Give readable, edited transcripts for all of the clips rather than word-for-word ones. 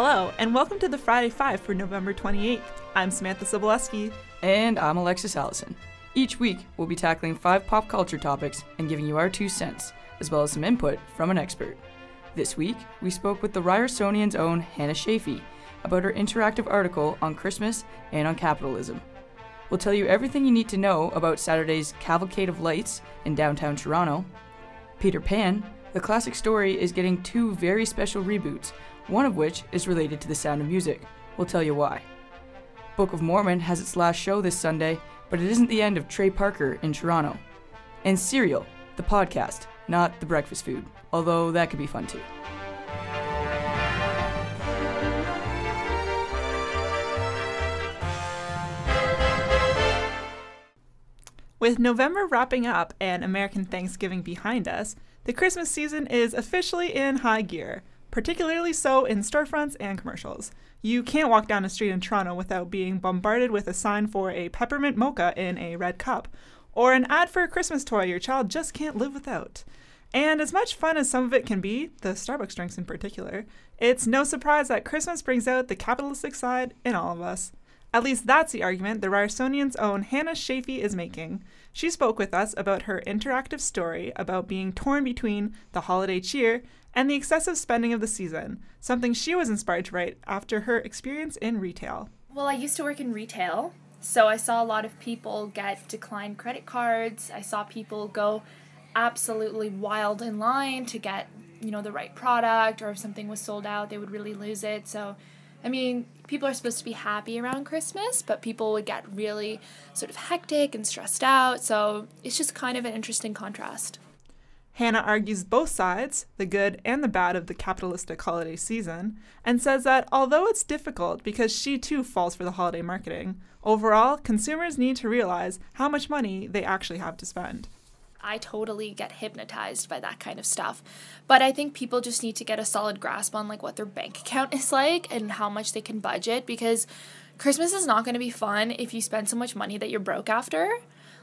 Hello, and welcome to the Friday Five for November 28th. I'm Samantha Sobolewski. And I'm Alexis, Allison. Each week, we'll be tackling 5 pop culture topics and giving you our 2 cents, as well as some input from an expert. This week, we spoke with the Ryersonian's own Hannah Shafee about her interactive article on Christmas and on capitalism. We'll tell you everything you need to know about Saturday's Cavalcade of Lights in downtown Toronto. Peter Pan, the classic story, is getting 2 very special reboots, one of which is related to The Sound of Music. We'll tell you why. Book of Mormon has its last show this Sunday, but it isn't the end of Trey Parker in Toronto. And Cereal, the podcast, not the breakfast food, although that could be fun too. With November wrapping up and American Thanksgiving behind us, the Christmas season is officially in high gear, particularly so in storefronts and commercials. You can't walk down a street in Toronto without being bombarded with a sign for a peppermint mocha in a red cup, or an ad for a Christmas toy your child just can't live without. And as much fun as some of it can be, the Starbucks drinks in particular, it's no surprise that Christmas brings out the capitalistic side in all of us. At least that's the argument the Ryersonian's own Hannah Shafee is making. She spoke with us about her interactive story about being torn between the holiday cheer and the excessive spending of the season, something she was inspired to write after her experience in retail. Well, I used to work in retail, so I saw a lot of people get declined credit cards. I saw people go absolutely wild in line to get, the right product, or if something was sold out, they would really lose it. So, people are supposed to be happy around Christmas, but people would get really sort of hectic and stressed out, so it's just kind of an interesting contrast. Hannah argues both sides, the good and the bad of the capitalistic holiday season, and says that although it's difficult because she too falls for the holiday marketing, overall, consumers need to realize how much money they actually have to spend. I totally get hypnotized by that kind of stuff, but I think people just need to get a solid grasp on what their bank account is like and how much they can budget, because Christmas is not going to be fun if you spend so much money that you're broke after.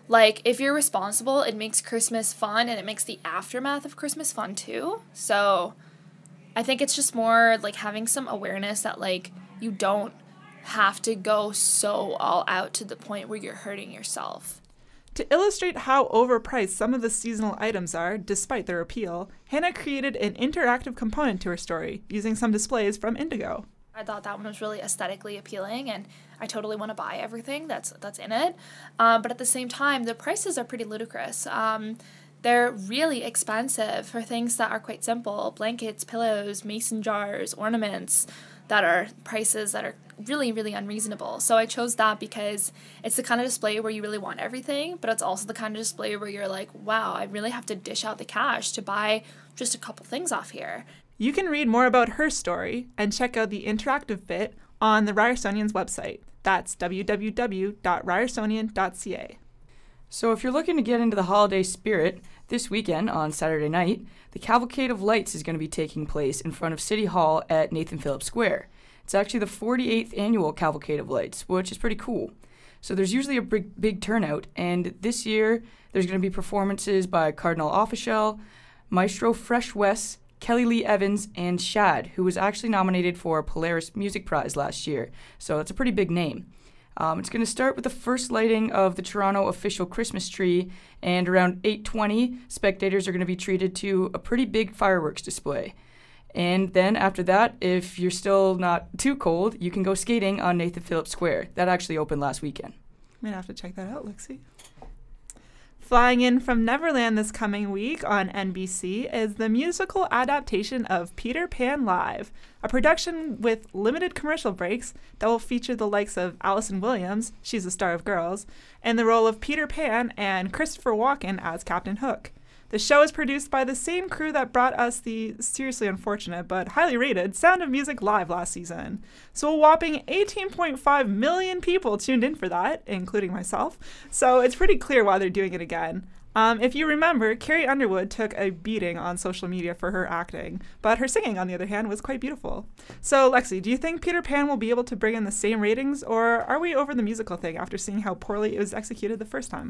If you're responsible, it makes Christmas fun, and it makes the aftermath of Christmas fun too. So I think it's just more having some awareness that you don't have to go so all out to the point where you're hurting yourself. To illustrate how overpriced some of the seasonal items are, despite their appeal, Hannah created an interactive component to her story, using some displays from Indigo. I thought that one was really aesthetically appealing, and I totally want to buy everything that's in it. But at the same time, the prices are pretty ludicrous. They're really expensive for things that are quite simple: blankets, pillows, mason jars, ornaments, that are prices that are really, really unreasonable. So I chose that because it's the kind of display where you really want everything, but it's also the kind of display where you're like, wow, I really have to dish out the cash to buy just a couple things off here. You can read more about her story and check out the interactive bit on the Ryersonian's website. That's www.ryersonian.ca. So if you're looking to get into the holiday spirit, this weekend on Saturday night, the Cavalcade of Lights is going to be taking place in front of City Hall at Nathan Phillips Square. It's actually the 48th annual Cavalcade of Lights, which is pretty cool. So there's usually a big turnout, and this year there's going to be performances by Cardinal Offishell, Maestro Fresh West, Kelly Lee Evans, and Shad, who was actually nominated for a Polaris Music Prize last year. So it's a pretty big name. It's going to start with the first lighting of the Toronto official Christmas tree, and around 8:20, spectators are going to be treated to a pretty big fireworks display. And then after that, if you're still not too cold, you can go skating on Nathan Phillips Square. That actually opened last weekend. I'm going to have to check that out, Lexi. Flying in from Neverland this coming week on NBC is the musical adaptation of Peter Pan Live, a production with limited commercial breaks that will feature the likes of Allison Williams, she's the star of Girls, in the role of Peter Pan, and Christopher Walken as Captain Hook. The show is produced by the same crew that brought us the seriously unfortunate but highly rated Sound of Music Live last season. So a whopping 18.5 million people tuned in for that, including myself. So it's pretty clear why they're doing it again. If you remember, Carrie Underwood took a beating on social media for her acting, but her singing, on the other hand, was quite beautiful. So, Lexi, do you think Peter Pan will be able to bring in the same ratings, or are we over the musical thing after seeing how poorly it was executed the first time?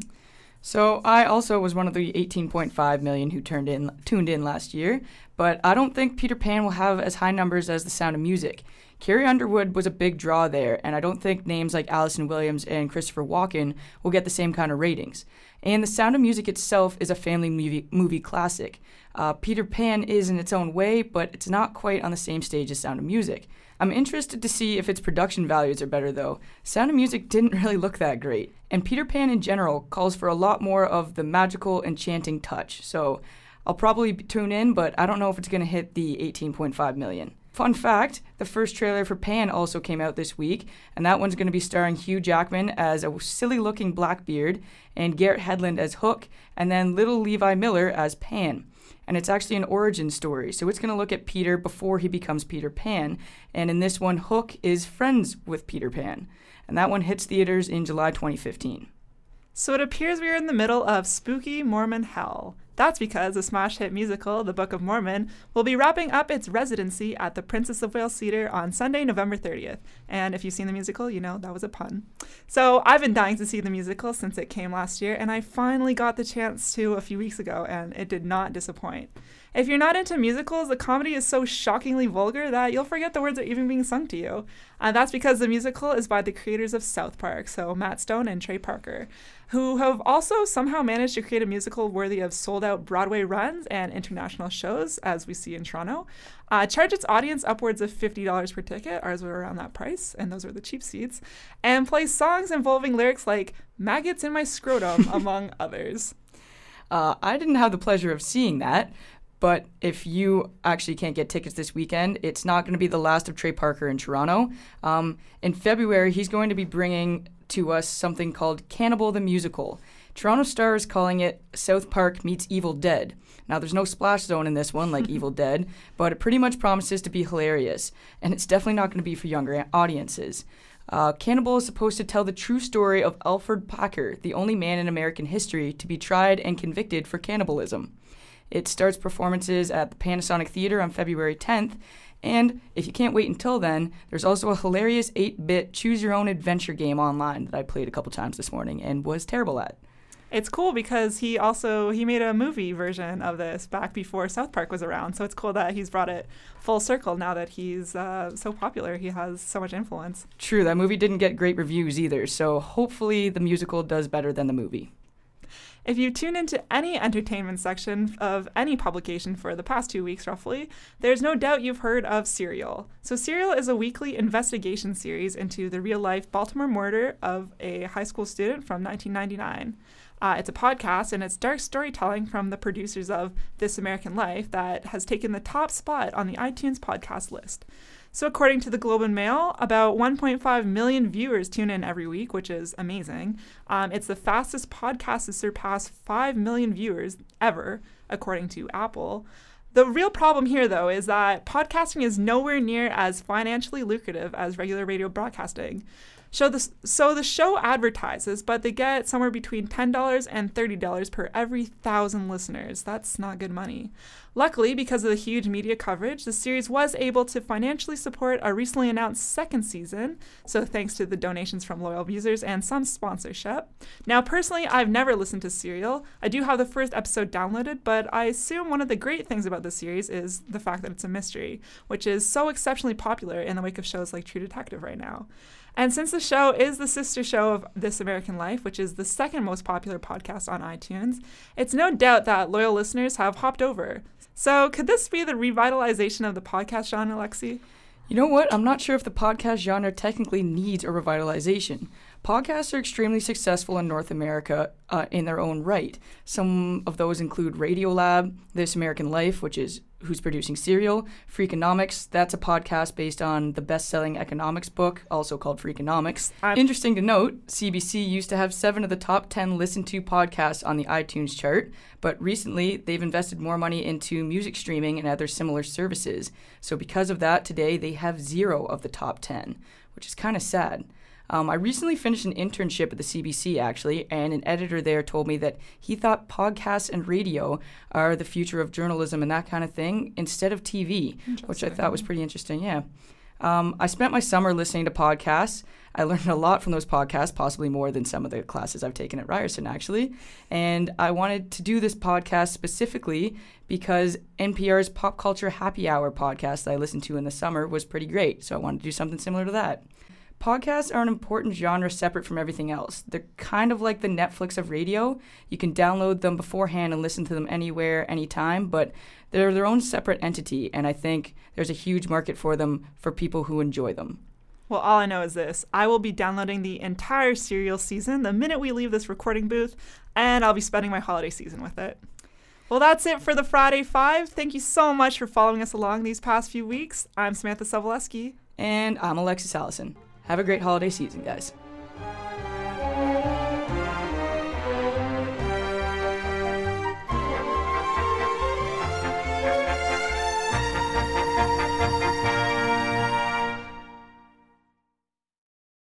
So I also was one of the 18.5 million who tuned in last year, but I don't think Peter Pan will have as high numbers as The Sound of Music. Carrie Underwood was a big draw there, and I don't think names like Allison Williams and Christopher Walken will get the same kind of ratings. And The Sound of Music itself is a family movie classic. Peter Pan is in its own way, but it's not quite on the same stage as Sound of Music. I'm interested to see if its production values are better, though. Sound of Music didn't really look that great. And Peter Pan in general calls for a lot more of the magical, enchanting touch. So I'll probably tune in, but I don't know if it's going to hit the 18.5 million. Fun fact, the first trailer for Pan also came out this week, and that one's going to be starring Hugh Jackman as a silly-looking Blackbeard, and Garrett Hedlund as Hook, and then little Levi Miller as Pan. And it's actually an origin story, so it's going to look at Peter before he becomes Peter Pan, and in this one, Hook is friends with Peter Pan. And that one hits theaters in July 2015. So it appears we are in the middle of spooky Mormon hell. That's because the smash hit musical, The Book of Mormon, will be wrapping up its residency at the Princess of Wales Theatre on Sunday, November 30th. And if you've seen the musical, you know that was a pun. So I've been dying to see the musical since it came last year, and I finally got the chance to a few weeks ago, and it did not disappoint. If you're not into musicals, the comedy is so shockingly vulgar that you'll forget the words are even being sung to you. That's because the musical is by the creators of South Park, so Matt Stone and Trey Parker, who have also somehow managed to create a musical worthy of sold-out Broadway runs and international shows, as we see in Toronto. Charge its audience upwards of $50 per ticket, ours were around that price, and those were the cheap seats, and play songs involving lyrics like "maggots in my scrotum," among others. I didn't have the pleasure of seeing that, but if you actually can't get tickets this weekend, it's not going to be the last of Trey Parker in Toronto. In February, he's going to be bringing to us something called Cannibal the Musical. Toronto Star is calling it South Park meets Evil Dead. Now, there's no splash zone in this one like Evil Dead, but it pretty much promises to be hilarious, and it's definitely not going to be for younger audiences. Cannibal is supposed to tell the true story of Alfred Packer, the only man in American history to be tried and convicted for cannibalism. It starts performances at the Panasonic Theatre on February 10th, and if you can't wait until then, there's also a hilarious 8-bit choose-your-own-adventure game online that I played a couple times this morning and was terrible at. It's cool because he made a movie version of this back before South Park was around, so it's cool that he's brought it full circle now that he's so popular. He has so much influence. True, that movie didn't get great reviews either, so hopefully the musical does better than the movie. If you tune into any entertainment section of any publication for the past 2 weeks, roughly, there's no doubt you've heard of Serial. So Serial is a weekly investigation series into the real-life Baltimore murder of a high school student from 1999. It's a podcast, and it's dark storytelling from the producers of This American Life that has taken the top spot on the iTunes podcast list. So according to the Globe and Mail, about 1.5 million viewers tune in every week, which is amazing. It's the fastest podcast to surpass 5 million viewers ever, according to Apple. The real problem here, though, is that podcasting is nowhere near as financially lucrative as regular radio broadcasting. So the show advertises, but they get somewhere between $10 and $30 per every 1,000 listeners. That's not good money. Luckily, because of the huge media coverage, the series was able to financially support a recently announced second season, so thanks to the donations from loyal users and some sponsorship. Now, personally, I've never listened to Serial. I do have the first episode downloaded, but I assume one of the great things about the series is the fact that it's a mystery, which is so exceptionally popular in the wake of shows like True Detective right now. And since the show is the sister show of This American Life, which is the second most popular podcast on iTunes, it's no doubt that loyal listeners have hopped over. So could this be the revitalization of the podcast genre, Alexi? You know what? I'm not sure if the podcast genre technically needs a revitalization. Podcasts are extremely successful in North America in their own right. Some of those include Radiolab, This American Life, which is who's producing Serial, Freakonomics, that's a podcast based on the best-selling economics book, also called Freakonomics. Interesting to note, CBC used to have 7 of the top 10 listened-to podcasts on the iTunes chart, but recently they've invested more money into music streaming and other similar services. So because of that, today they have 0 of the top 10, which is kind of sad. I recently finished an internship at the CBC, actually, and an editor there told me that he thought podcasts and radio are the future of journalism and that kind of thing instead of TV, which I thought was pretty interesting, yeah. I spent my summer listening to podcasts. I learned a lot from those podcasts, possibly more than some of the classes I've taken at Ryerson, actually. And I wanted to do this podcast specifically because NPR's Pop Culture Happy Hour podcast that I listened to in the summer was pretty great. So I wanted to do something similar to that. Podcasts are an important genre separate from everything else. They're kind of like the Netflix of radio. You can download them beforehand and listen to them anywhere, anytime, but they're their own separate entity, and I think there's a huge market for them for people who enjoy them. Well, all I know is this. I will be downloading the entire Serial season the minute we leave this recording booth, and I'll be spending my holiday season with it. Well, that's it for the Friday Five. Thank you so much for following us along these past few weeks. I'm Samantha Sobolewski. And I'm Alexis Allison. Have a great holiday season, guys.